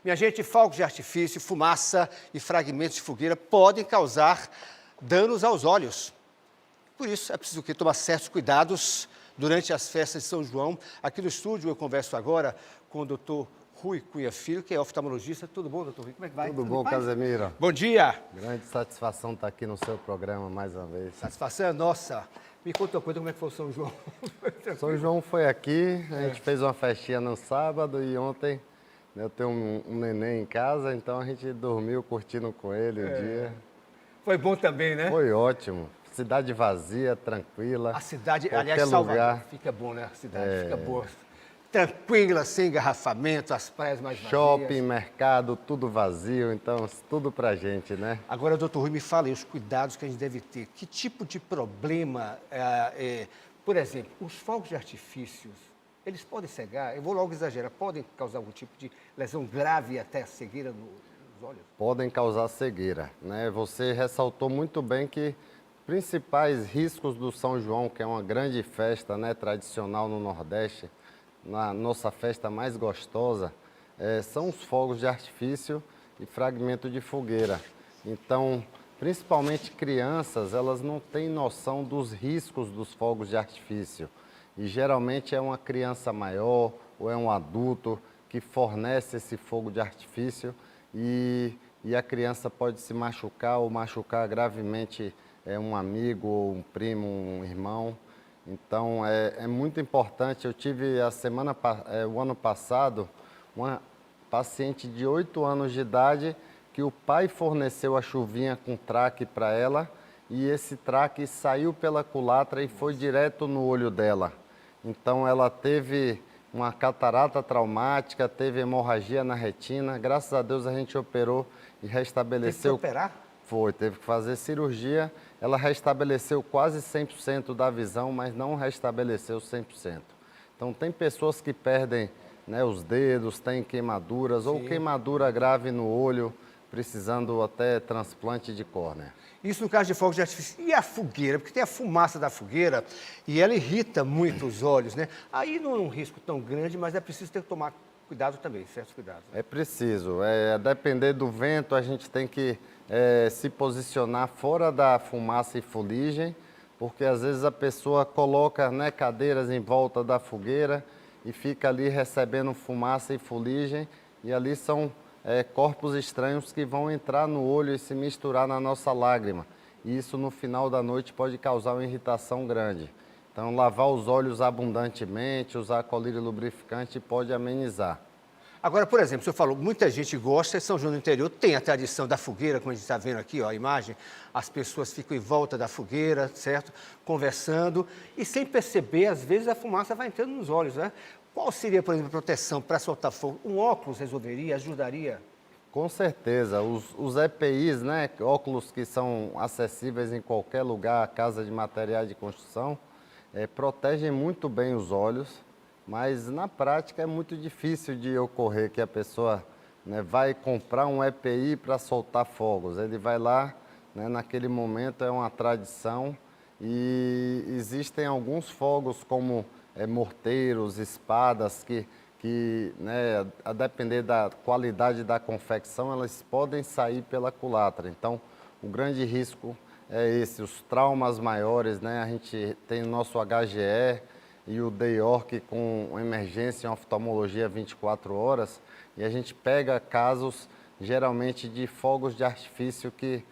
Minha gente, fogos de artifício, fumaça e fragmentos de fogueira podem causar danos aos olhos. Por isso, é preciso que tomar certos cuidados durante as festas de São João. Aqui no estúdio eu converso agora com o doutor Rui Cunha Filho, que é oftalmologista. Tudo bom, doutor Rui? Como é que vai? Tudo bom, Casemiro? Bom dia! Grande satisfação estar aqui no seu programa mais uma vez. Satisfação é nossa. Me conta uma coisa, como é que foi o São João? São João foi aqui, a gente fez uma festinha no sábado e ontem eu tenho um neném em casa, então a gente dormiu curtindo com ele o dia. Foi bom também, né? Foi ótimo. Cidade vazia, tranquila. A cidade, qualquer aliás, Salvador, lugar. fica bom, né? A cidade fica boa. Tranquila, sem engarrafamento, as praias mais vazias. Shopping, mercado, tudo vazio, então tudo pra gente, né? Agora, doutor Rui, me fala aí os cuidados que a gente deve ter. Que tipo de problema, por exemplo, os fogos de artifícios, eles podem cegar? Eu vou logo exagerar, podem causar algum tipo de lesão grave até a cegueira nos olhos? Podem causar cegueira, né? Você ressaltou muito bem que principais riscos do São João, que é uma grande festa, né, tradicional no Nordeste, na nossa festa mais gostosa, são os fogos de artifício e fragmento de fogueira. Então, principalmente crianças, elas não têm noção dos riscos dos fogos de artifício. E geralmente é uma criança maior ou é um adulto que fornece esse fogo de artifício e a criança pode se machucar ou machucar gravemente um amigo, ou um primo, um irmão. Então, é muito importante. Eu tive o ano passado uma paciente de 8 anos de idade que o pai forneceu a chuvinha com traque para ela e esse traque saiu pela culatra e foi direto no olho dela. Então, ela teve uma catarata traumática, teve hemorragia na retina. Graças a Deus, a gente operou e restabeleceu. Teve que operar? Foi, teve que fazer cirurgia. Ela restabeleceu quase 100% da visão, mas não restabeleceu 100%. Então, tem pessoas que perdem, né, os dedos, têm queimaduras, ou queimadura grave no olho, precisando até transplante de córnea. Isso no caso de fogos de artifício. E a fogueira? Porque tem a fumaça da fogueira e ela irrita muito os olhos, né? Aí não é um risco tão grande, mas é preciso ter que tomar cuidado também, certos cuidados. Né? É preciso. A depender do vento, a gente tem que se posicionar fora da fumaça e fuligem, porque às vezes a pessoa coloca, né, cadeiras em volta da fogueira e fica ali recebendo fumaça e fuligem, e ali são corpos estranhos que vão entrar no olho e se misturar na nossa lágrima. E isso no final da noite pode causar uma irritação grande. Então, lavar os olhos abundantemente, usar colírio lubrificante pode amenizar. Agora, por exemplo, o senhor falou, muita gente gosta, São João do Interior tem a tradição da fogueira, como a gente está vendo aqui, ó, a imagem, as pessoas ficam em volta da fogueira, certo? Conversando, e sem perceber, às vezes a fumaça vai entrando nos olhos, né? Qual seria, por exemplo, a proteção para soltar fogo? Um óculos resolveria, ajudaria? Com certeza, os EPIs, né, óculos que são acessíveis em qualquer lugar, casa de materiais de construção, protegem muito bem os olhos, mas na prática é muito difícil de ocorrer que a pessoa, né, vai comprar um EPI para soltar fogos. Ele vai lá, né, naquele momento é uma tradição e existem alguns fogos como morteiros, espadas que, né, a depender da qualidade da confecção, elas podem sair pela culatra. Então, o grande risco é esse, os traumas maiores, né? A gente tem o nosso HGE e o DEORC com emergência em oftalmologia 24 horas, e a gente pega casos, geralmente, de fogos de artifício que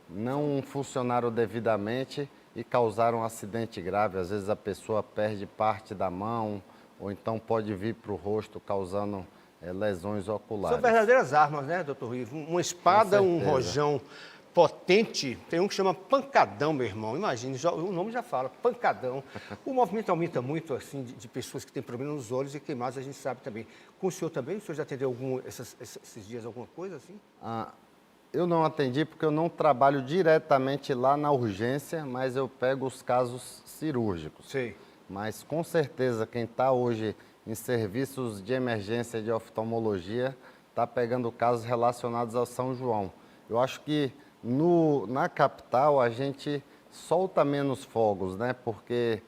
não funcionaram devidamente e causaram um acidente grave. Às vezes a pessoa perde parte da mão, ou então pode vir para o rosto causando lesões oculares. São verdadeiras armas, né, doutor Rui? Uma espada, um rojão potente, tem um que chama pancadão, meu irmão. Imagine, o nome já fala, pancadão. O movimento aumenta muito, assim, de pessoas que têm problema nos olhos e queimados, a gente sabe também. Com o senhor também? O senhor já atendeu esses dias alguma coisa assim? Eu não atendi porque eu não trabalho diretamente lá na urgência, mas eu pego os casos cirúrgicos. Sei. Mas com certeza quem está hoje em serviços de emergência de oftalmologia está pegando casos relacionados ao São João. Eu acho que na capital a gente solta menos fogos, né? Porque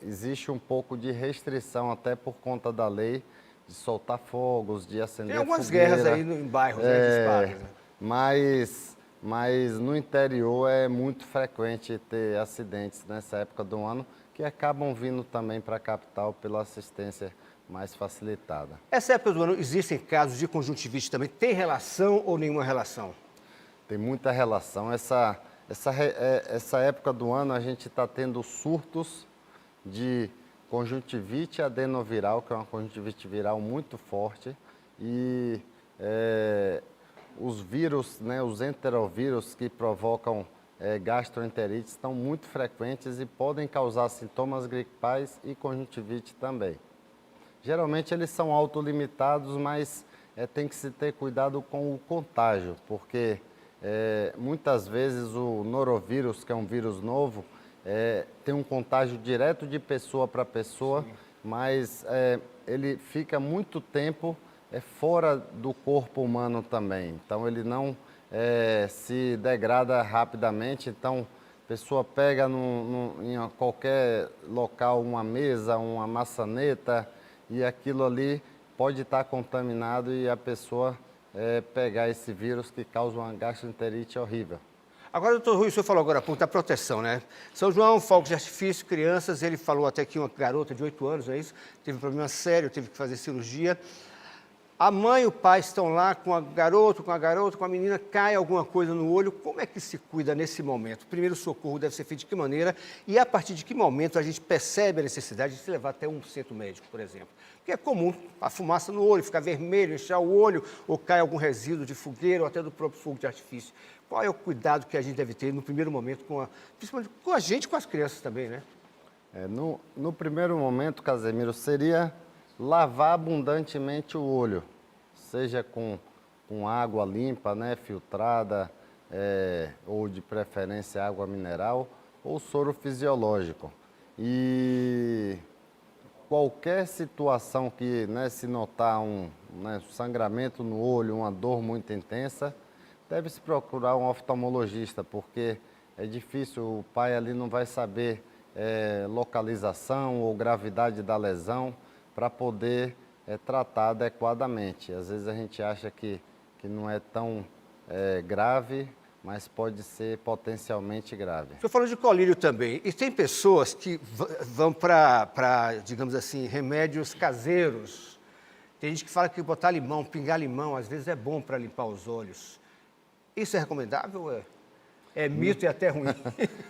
existe um pouco de restrição até por conta da lei de soltar fogos, de acender Tem algumas fogueira. guerras aí em bairros, né, de espadas, né? Mas no interior é muito frequente ter acidentes nessa época do ano, que acabam vindo também para a capital pela assistência mais facilitada. Essa época do ano, existem casos de conjuntivite também? Tem relação ou nenhuma relação? Tem muita relação. Essa época do ano a gente está tendo surtos de conjuntivite adenoviral, que é uma conjuntivite viral muito forte, e os vírus, né, os enterovírus que provocam gastroenterite estão muito frequentes e podem causar sintomas gripais e conjuntivite também. Geralmente eles são autolimitados, mas tem que se ter cuidado com o contágio, porque muitas vezes o norovírus, que é um vírus novo, tem um contágio direto de pessoa para pessoa, sim, mas ele fica muito tempo fora do corpo humano também. Então ele não se degrada rapidamente. Então a pessoa pega em qualquer local uma mesa, uma maçaneta, e aquilo ali pode estar contaminado e a pessoa pegar esse vírus que causa uma gastroenterite horrível. Agora, doutor Rui, o senhor falou agora há pouco da proteção, né? São João, fogos de artifício, crianças, ele falou até que uma garota de 8 anos, não é isso? Teve um problema sério, teve que fazer cirurgia. A mãe e o pai estão lá com a garota, com a menina, cai alguma coisa no olho. Como é que se cuida nesse momento? O primeiro socorro deve ser feito de que maneira? E a partir de que momento a gente percebe a necessidade de se levar até um centro médico, por exemplo? Porque é comum a fumaça no olho, ficar vermelho, inchar o olho, ou cai algum resíduo de fogueira ou até do próprio fogo de artifício. Qual é o cuidado que a gente deve ter no primeiro momento, principalmente com a gente e com as crianças também, né? No primeiro momento, Casemiro, seria lavar abundantemente o olho, seja com água limpa, né, filtrada, ou de preferência água mineral, ou soro fisiológico. E qualquer situação que, né, se notar um sangramento no olho, uma dor muito intensa, deve-se procurar um oftalmologista, porque é difícil, o pai ali não vai saber localização ou gravidade da lesão para poder tratar adequadamente. Às vezes a gente acha que não é tão grave, mas pode ser potencialmente grave. O senhor falou de colírio também, e tem pessoas que vão para, digamos assim, remédios caseiros. Tem gente que fala que botar limão, pingar limão, às vezes é bom para limpar os olhos. Isso é recomendável? É mito e até ruim?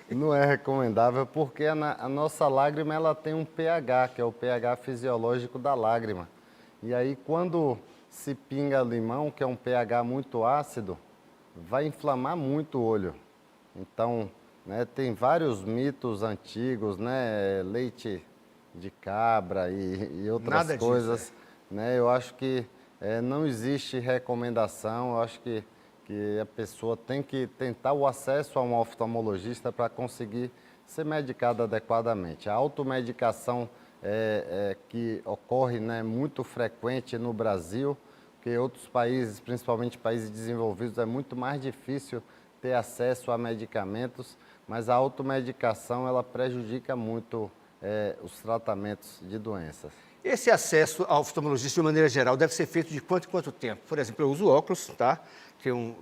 Não é recomendável porque a nossa lágrima ela tem um pH, que é o pH fisiológico da lágrima. E aí quando se pinga limão, que é um pH muito ácido, vai inflamar muito o olho. Então, né, tem vários mitos antigos, né, leite de cabra e outras Nada coisas. disso, Né, eu acho que não existe recomendação, eu acho que a pessoa tem que tentar o acesso a um oftalmologista para conseguir ser medicada adequadamente. A automedicação que ocorre, né, muito frequente no Brasil, porque outros países, principalmente países desenvolvidos, é muito mais difícil ter acesso a medicamentos, mas a automedicação ela prejudica muito os tratamentos de doenças. Esse acesso ao oftalmologista, de maneira geral, deve ser feito de quanto em quanto tempo? Por exemplo, eu uso óculos, tá? Tem um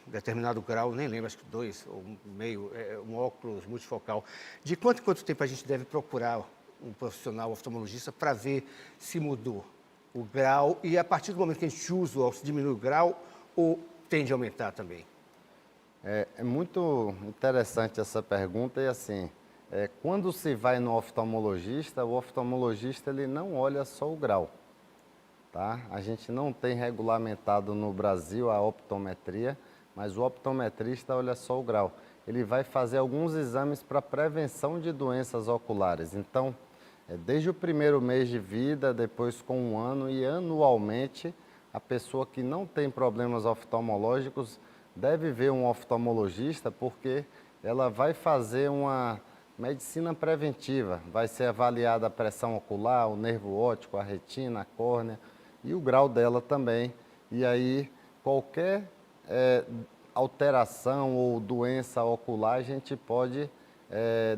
determinado grau, nem lembro, acho que 2 ou meio, um óculos multifocal. De quanto em quanto tempo a gente deve procurar um profissional oftalmologista para ver se mudou o grau e a partir do momento que a gente usa o óculos, diminui o grau ou tende a aumentar também? É muito interessante essa pergunta e assim, quando se vai no oftalmologista, o oftalmologista ele não olha só o grau. Tá? A gente não tem regulamentado no Brasil a optometria, mas o optometrista olha só o grau. Ele vai fazer alguns exames para prevenção de doenças oculares. Então, desde o primeiro mês de vida, depois com 1 ano e anualmente, a pessoa que não tem problemas oftalmológicos deve ver um oftalmologista porque ela vai fazer uma medicina preventiva. Vai ser avaliada a pressão ocular, o nervo óptico, a retina, a córnea, e o grau dela também. E aí, qualquer alteração ou doença ocular, a gente pode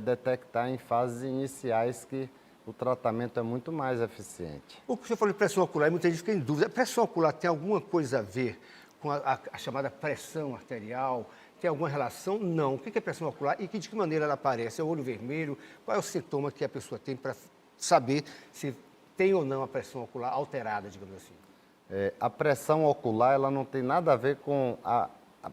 detectar em fases iniciais que o tratamento é muito mais eficiente. O que o senhor falou de pressão ocular, muita gente fica em dúvida. A pressão ocular tem alguma coisa a ver com a chamada pressão arterial? Tem alguma relação? Não. O que é pressão ocular e de que maneira ela aparece? É o olho vermelho? Qual é o sintoma que a pessoa tem para saber se tem ou não a pressão ocular alterada, digamos assim? A pressão ocular ela não tem nada a ver com a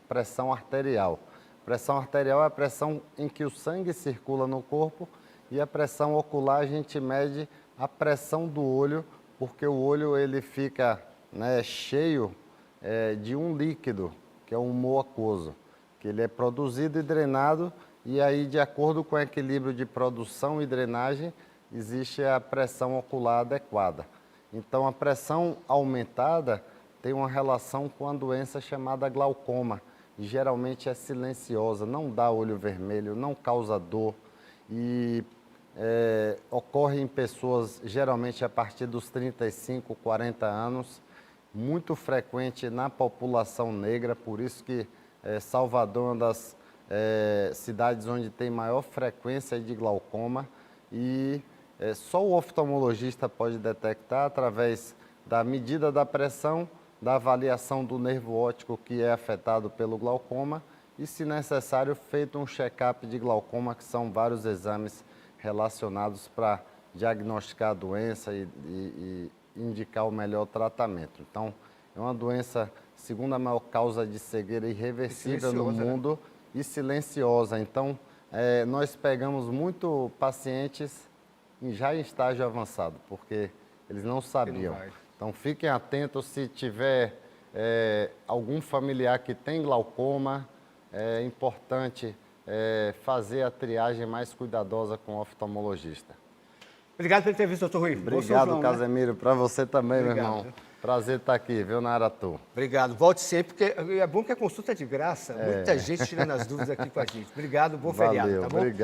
pressão arterial. Pressão arterial é a pressão em que o sangue circula no corpo e a pressão ocular a gente mede a pressão do olho, porque o olho ele fica, né, cheio de um líquido, que é o humor aquoso, que ele é produzido e drenado, e aí de acordo com o equilíbrio de produção e drenagem, existe a pressão ocular adequada. Então a pressão aumentada tem uma relação com a doença chamada glaucoma, e geralmente é silenciosa, não dá olho vermelho, não causa dor e ocorre em pessoas geralmente a partir dos 35, 40 anos, muito frequente na população negra, por isso que Salvador é uma das cidades onde tem maior frequência de glaucoma e só o oftalmologista pode detectar através da medida da pressão, da avaliação do nervo óptico que é afetado pelo glaucoma e, se necessário, feito um check-up de glaucoma, que são vários exames relacionados para diagnosticar a doença e indicar o melhor tratamento. Então, é uma doença, segunda maior causa de cegueira irreversível no mundo, né? E silenciosa. Então, nós pegamos muito pacientes já em estágio avançado, porque eles não sabiam. Então, fiquem atentos se tiver algum familiar que tem glaucoma, é importante fazer a triagem mais cuidadosa com o oftalmologista. Obrigado pela entrevista, doutor Rui. Obrigado, Casemiro. Para você também, meu irmão. Prazer estar aqui, viu, na Aratu. Obrigado. Volte sempre, porque é bom que a consulta é de graça. Muita gente tirando as dúvidas aqui com a gente. Obrigado, bom feriado, tá bom? Obrigado.